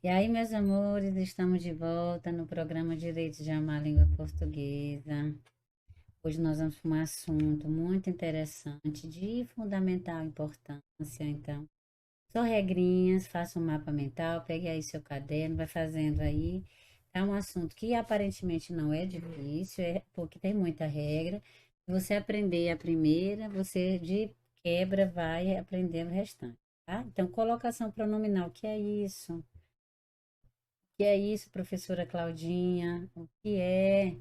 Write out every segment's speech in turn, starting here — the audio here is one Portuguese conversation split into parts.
E aí, meus amores, estamos de volta no programa Direito de Amar a Língua Portuguesa. Hoje nós vamos para um assunto muito interessante, de fundamental importância. Então, só regrinhas, faça um mapa mental, pegue aí seu caderno, vai fazendo aí. É um assunto que aparentemente não é difícil, porque tem muita regra. Se você aprender a primeira, você de quebra vai aprender o restante, tá? Então, colocação pronominal, o que é isso? Que é isso, professora Claudinha? O que é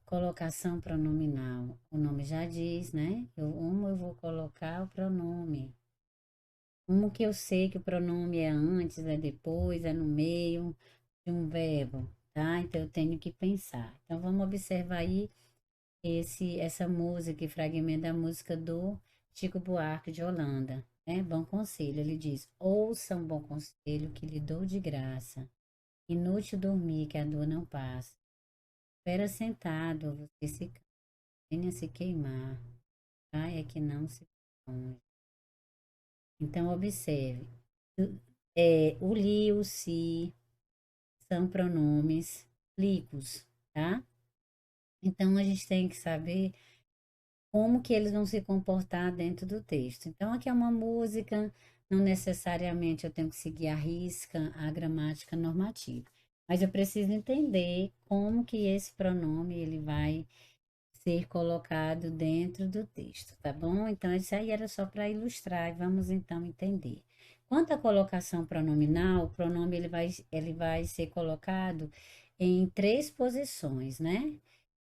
colocação pronominal? O nome já diz, né? Como eu vou colocar o pronome? Como que eu sei que o pronome é antes, é depois, é no meio de um verbo, tá? Então eu tenho que pensar. Então vamos observar aí essa música, e fragmento da música do Chico Buarque de Holanda, né? Bom conselho, ele diz: ouça um bom conselho que lhe dou de graça. Inútil dormir, que a dor não passa. Espera sentado, você se cansa, venha se queimar. Ai, é que não se esconde. Então, observe. O li, o si são pronomes plicos, tá? Então, a gente tem que saber como que eles vão se comportar dentro do texto. Então, aqui é uma música, não necessariamente eu tenho que seguir a risca, a gramática normativa. Mas eu preciso entender como que esse pronome ele vai ser colocado dentro do texto, tá bom? Então, isso aí era só para ilustrar, e vamos então entender. Quanto à colocação pronominal, o pronome ele vai ser colocado em três posições, né?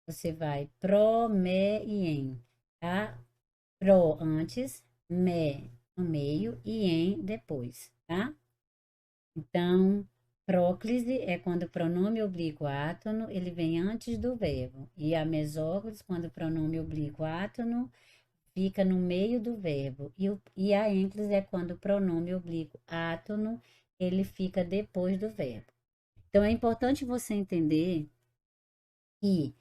Você vai pro, me e em, tá? Pro antes, me no meio e em depois, tá? Então, próclise é quando o pronome oblíquo átono, ele vem antes do verbo. E a mesóclise, quando o pronome oblíquo átono fica no meio do verbo. E a ênclise é quando o pronome oblíquo átono, ele fica depois do verbo. Então, é importante você entender que,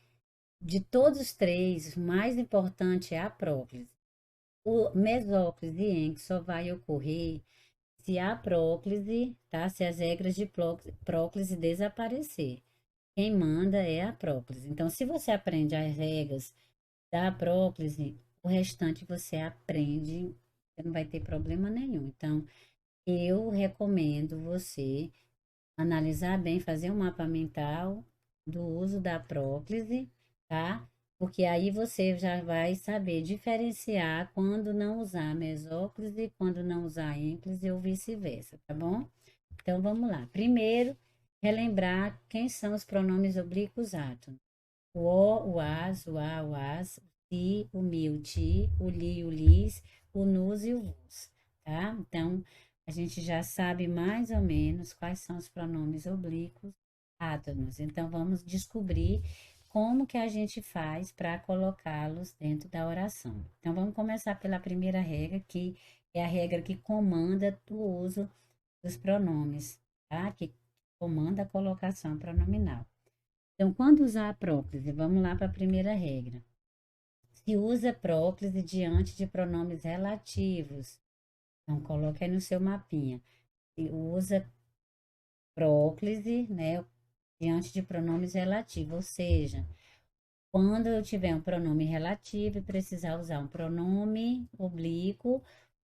de todos os três, o mais importante é a próclise. O mesóclise e ênclise só vai ocorrer se a próclise, tá? Se as regras de próclise desaparecer. Quem manda é a próclise. Então, se você aprende as regras da próclise, o restante você aprende, você não vai ter problema nenhum. Então, eu recomendo você analisar bem, fazer um mapa mental do uso da próclise, tá? Porque aí você já vai saber diferenciar quando não usar mesóclise, quando não usar ênclise ou vice-versa, tá bom? Então vamos lá. Primeiro, relembrar quem são os pronomes oblíquos átonos. O o as, o a, o as, o ti, o mi, o ti, o li, o lis, o nus e o vos, tá? Então, a gente já sabe mais ou menos quais são os pronomes oblíquos átonos. Então, vamos descobrir como que a gente faz para colocá-los dentro da oração. Então, vamos começar pela primeira regra, que é a regra que comanda o uso dos pronomes, tá? Que comanda a colocação pronominal. Então, quando usar a próclise, vamos lá para a primeira regra. Se usa próclise diante de pronomes relativos. Então, coloque aí no seu mapinha. Se usa próclise, né, diante de pronomes relativos, ou seja, quando eu tiver um pronome relativo e precisar usar um pronome oblíquo,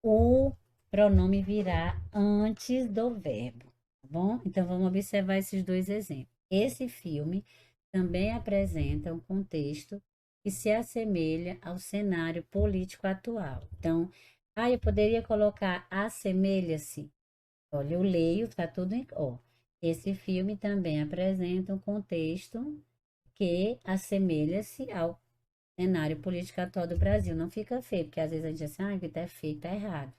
o pronome virá antes do verbo, tá bom? Então, vamos observar esses dois exemplos. Esse filme também apresenta um contexto que se assemelha ao cenário político atual. Então, eu poderia colocar assemelha-se. Olha, eu leio, tá tudo em. Ó, esse filme também apresenta um contexto que assemelha-se ao cenário político atual do Brasil. Não fica feio, porque às vezes a gente diz assim, que tá feio, tá errado.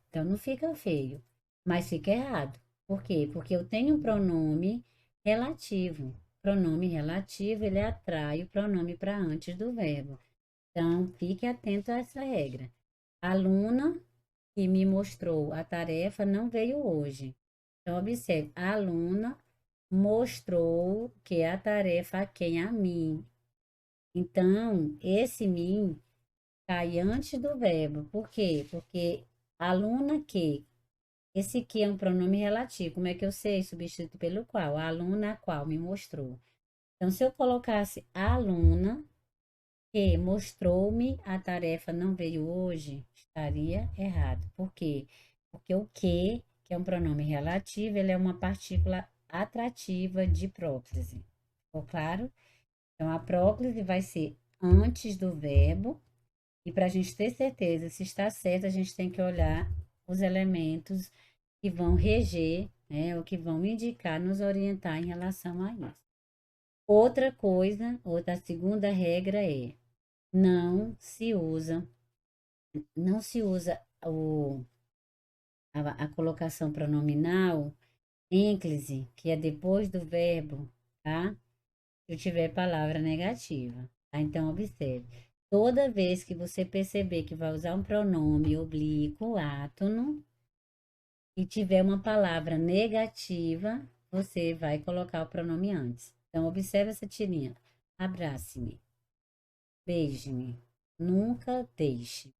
Então não fica feio, mas fica errado. Por quê? Porque eu tenho um pronome relativo. Pronome relativo, ele atrai o pronome para antes do verbo. Então, fique atento a essa regra. A aluna que me mostrou a tarefa não veio hoje. Então, observe, a aluna mostrou que a tarefa a quem? A mim. Então, esse mim cai antes do verbo. Por quê? Porque a aluna que Esse que é um pronome relativo. Como é que eu sei? Substituto pelo qual? A aluna a qual me mostrou. Então, se eu colocasse a aluna que mostrou-me a tarefa não veio hoje, estaria errado. Por quê? Porque o que é um pronome relativo, ele é uma partícula atrativa de próclise. Ficou claro? Então, a próclise vai ser antes do verbo. E para a gente ter certeza se está certo, a gente tem que olhar os elementos que vão reger, né, ou que vão indicar, nos orientar em relação a isso. Outra coisa, outra segunda regra é não se usa, não se usa a colocação pronominal ênclise, que é depois do verbo, tá? Se eu tiver palavra negativa, tá? Então, observe. Toda vez que você perceber que vai usar um pronome oblíquo, átono, e tiver uma palavra negativa, você vai colocar o pronome antes. Então, observe essa tirinha. Abrace-me, beije-me, nunca deixe.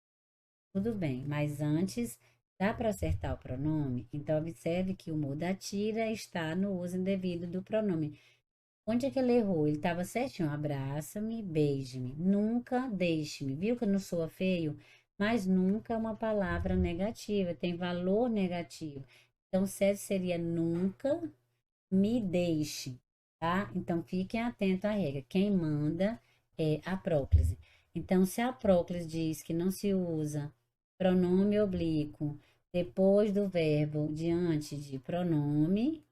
Tudo bem, mas antes dá para acertar o pronome? Então, observe que o muda tira está no uso indevido do pronome. Onde é que ele errou? Ele estava certinho. Abraça-me, beije-me. Nunca deixe-me. Viu que não soa feio? Mas nunca é uma palavra negativa, tem valor negativo. Então, certo seria nunca me deixe, tá? Então, fiquem atentos à regra. Quem manda é a próclise. Então, se a próclise diz que não se usa pronome oblíquo depois do verbo diante de pronome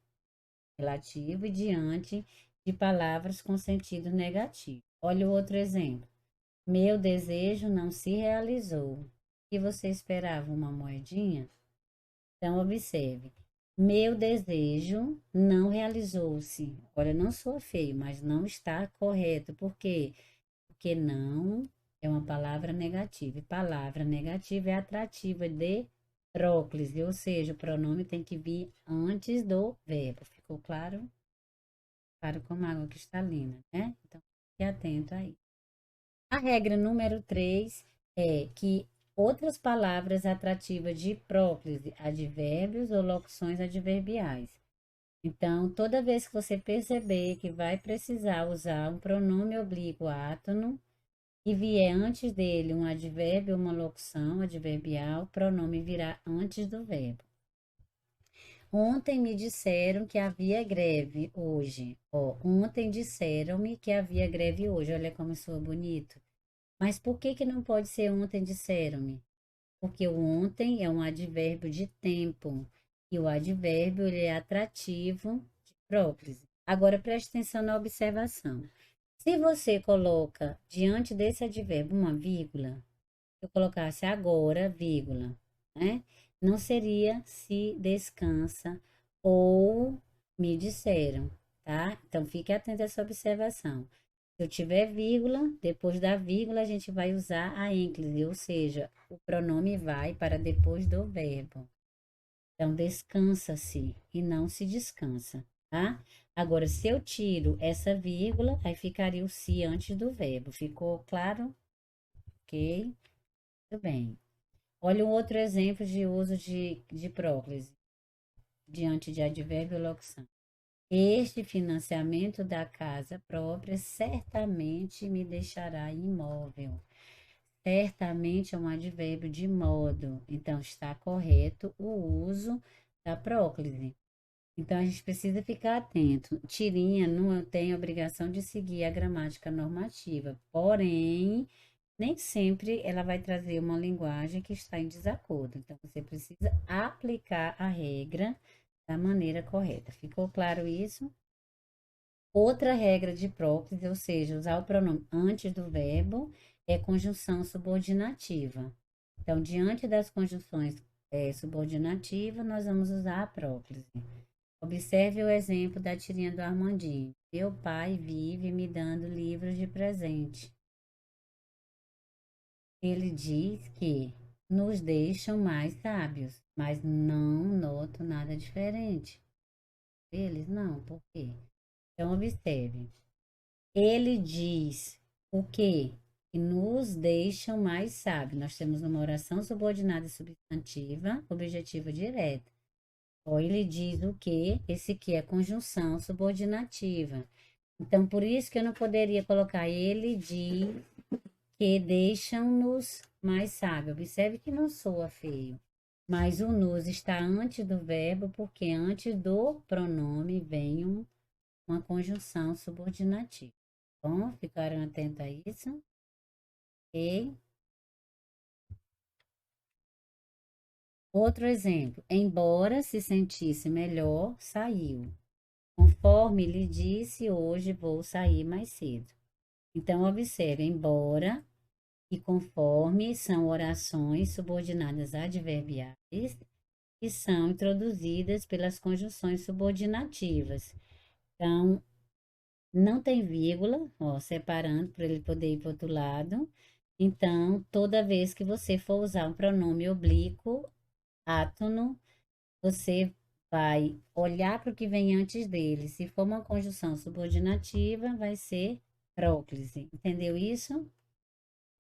relativo e diante de palavras com sentido negativo. Olha o outro exemplo. Meu desejo não se realizou. E você esperava uma moedinha? Então, observe. Meu desejo não realizou-se. Olha, não sou feio, mas não está correto. Por quê? Porque não é uma palavra negativa. E palavra negativa é atrativa de próclise, ou seja, o pronome tem que vir antes do verbo. Ficou claro? Claro como água cristalina, né? Então, fique atento aí. A regra número 3 é que outras palavras atrativas de próclise, advérbios ou locuções adverbiais. Então, toda vez que você perceber que vai precisar usar um pronome oblíquo átono e vier antes dele um advérbio ou uma locução adverbial, o pronome virá antes do verbo. Ontem me disseram que havia greve hoje. Ó, ontem disseram-me que havia greve hoje. Olha como soa bonito. Mas por que que não pode ser ontem disseram-me? Porque o ontem é um advérbio de tempo. E o advérbio ele é atrativo de próclise. Agora preste atenção na observação. Se você coloca diante desse advérbio uma vírgula, eu colocasse agora, vírgula, né? Não seria se descansa ou me disseram, tá? Então, fique atento a essa observação. Se eu tiver vírgula, depois da vírgula a gente vai usar a ênclise, ou seja, o pronome vai para depois do verbo. Então, descansa-se e não se descansa, tá? Agora, se eu tiro essa vírgula, aí ficaria o se antes do verbo. Ficou claro? Ok? Muito bem. Olha um outro exemplo de uso de próclise diante de advérbio e locução. Este financiamento da casa própria certamente me deixará imóvel. Certamente é um advérbio de modo. Então, está correto o uso da próclise. Então, a gente precisa ficar atento. Tirinha não tem obrigação de seguir a gramática normativa, porém, nem sempre ela vai trazer uma linguagem que está em desacordo. Então, você precisa aplicar a regra da maneira correta. Ficou claro isso? Outra regra de próclise, ou seja, usar o pronome antes do verbo, é conjunção subordinativa. Então, diante das conjunções subordinativas, nós vamos usar a próclise. Observe o exemplo da tirinha do Armandinho. Meu pai vive me dando livros de presente. Ele diz que nos deixam mais sábios, mas não noto nada diferente. Eles não, por quê? Então, observe. Ele diz o quê? Que nos deixam mais sábios. Nós temos uma oração subordinada e substantiva, objetiva direta. Ó, ele diz o que? Esse que é conjunção subordinativa. Então, por isso que eu não poderia colocar ele diz que deixam-nos mais sábios. Observe que não soa feio. Mas o nos está antes do verbo, porque antes do pronome vem uma conjunção subordinativa. Bom, ficaram atentos a isso? Ok? Outro exemplo. Embora se sentisse melhor, saiu. Conforme lhe disse, hoje vou sair mais cedo. Então, observe, embora e conforme são orações subordinadas adverbiais que são introduzidas pelas conjunções subordinativas. Então, não tem vírgula, ó, separando para ele poder ir para o outro lado. Então, toda vez que você for usar um pronome oblíquo, átono, você vai olhar para o que vem antes dele. Se for uma conjunção subordinativa, vai ser próclise. Entendeu isso?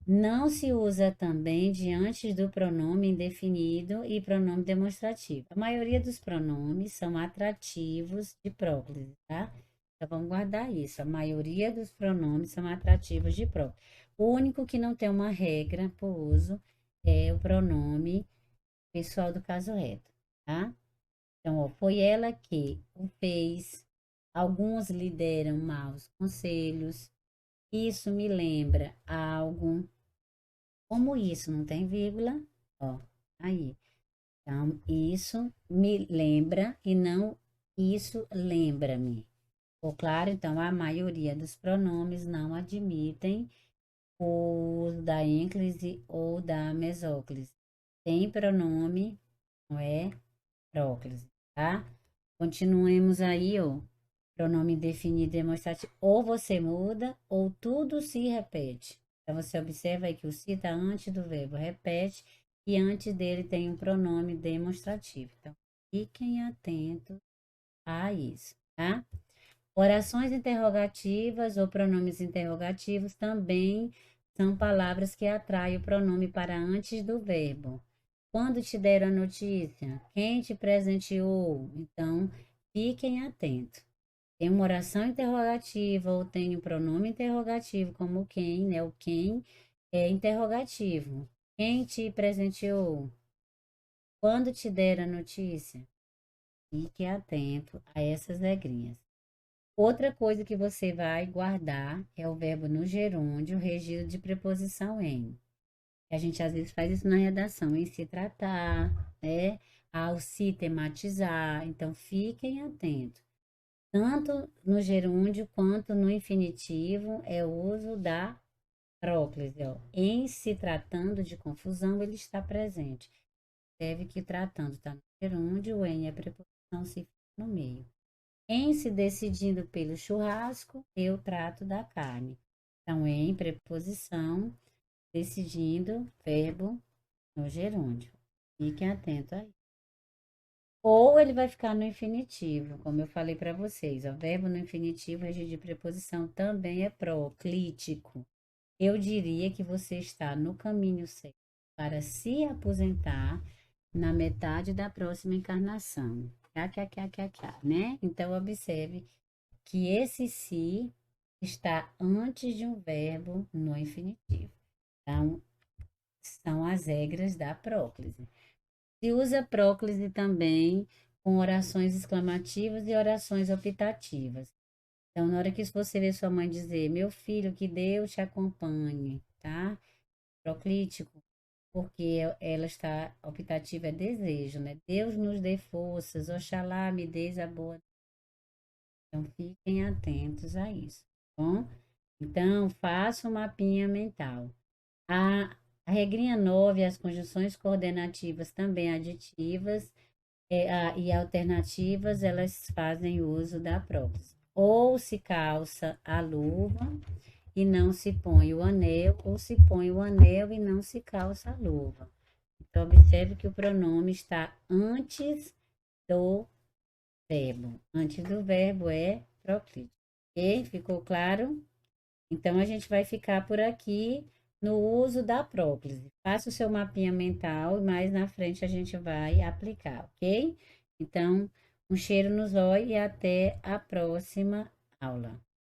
Não se usa também diante do pronome indefinido e pronome demonstrativo. A maioria dos pronomes são atrativos de próclise, tá? Então vamos guardar isso. A maioria dos pronomes são atrativos de próclise. O único que não tem uma regra por uso é o pronome pessoal do caso reto, tá? Então, ó, foi ela que o fez. Alguns lhe deram maus conselhos. Isso me lembra algo. Como isso não tem vírgula, ó, aí. Então, isso me lembra e não isso lembra-me. Ficou claro? Então, a maioria dos pronomes não admitem o uso da ênclise ou da mesóclise. Tem pronome, não é próclise, tá? Continuemos aí, ó. Pronome definido demonstrativo. Ou você muda, ou tudo se repete. Então, você observa aí que o se está antes do verbo repete e antes dele tem um pronome demonstrativo. Então, fiquem atentos a isso, tá? Orações interrogativas ou pronomes interrogativos também são palavras que atraem o pronome para antes do verbo. Quando te deram a notícia? Quem te presenteou? Então, fiquem atentos. Tem uma oração interrogativa ou tem um pronome interrogativo, como quem, né? O quem é interrogativo. Quem te presenteou? Quando te deram a notícia? Fique atento a essas regrinhas. Outra coisa que você vai guardar é o verbo no gerúndio, regido de preposição em. A gente às vezes faz isso na redação, em se tratar, né? Ao se tematizar. Então, fiquem atentos. Tanto no gerúndio quanto no infinitivo é o uso da próclise. Ó. Em se tratando de confusão, ele está presente. Deve que tratando está no gerúndio, em é preposição, se fica no meio. Em se decidindo pelo churrasco, eu trato da carne. Então, em preposição, decidindo, verbo no gerúndio. Fiquem atentos aí. Ou ele vai ficar no infinitivo, como eu falei para vocês. O verbo no infinitivo, regido de preposição, também é proclítico. Eu diria que você está no caminho certo para se aposentar na metade da próxima encarnação. Né? Então, observe que esse se está antes de um verbo no infinitivo. Então, são as regras da próclise. Se usa próclise também com orações exclamativas e orações optativas. Então, na hora que você vê sua mãe dizer, meu filho, que Deus te acompanhe, tá? Proclítico, porque ela está, optativa é desejo, né? Deus nos dê forças, oxalá me deis a boa. Então, fiquem atentos a isso, tá bom? Então, faça um mapinha mental. A regrinha 9, as conjunções coordenativas também aditivas e alternativas, elas fazem uso da prótese. Ou se calça a luva e não se põe o anel, ou se põe o anel e não se calça a luva. Então, observe que o pronome está antes do verbo. Antes do verbo é proclítico. Ok? Ficou claro? Então, a gente vai ficar por aqui no uso da próclise. Faça o seu mapinha mental e mais na frente a gente vai aplicar, ok? Então, um cheiro no zóio e até a próxima aula.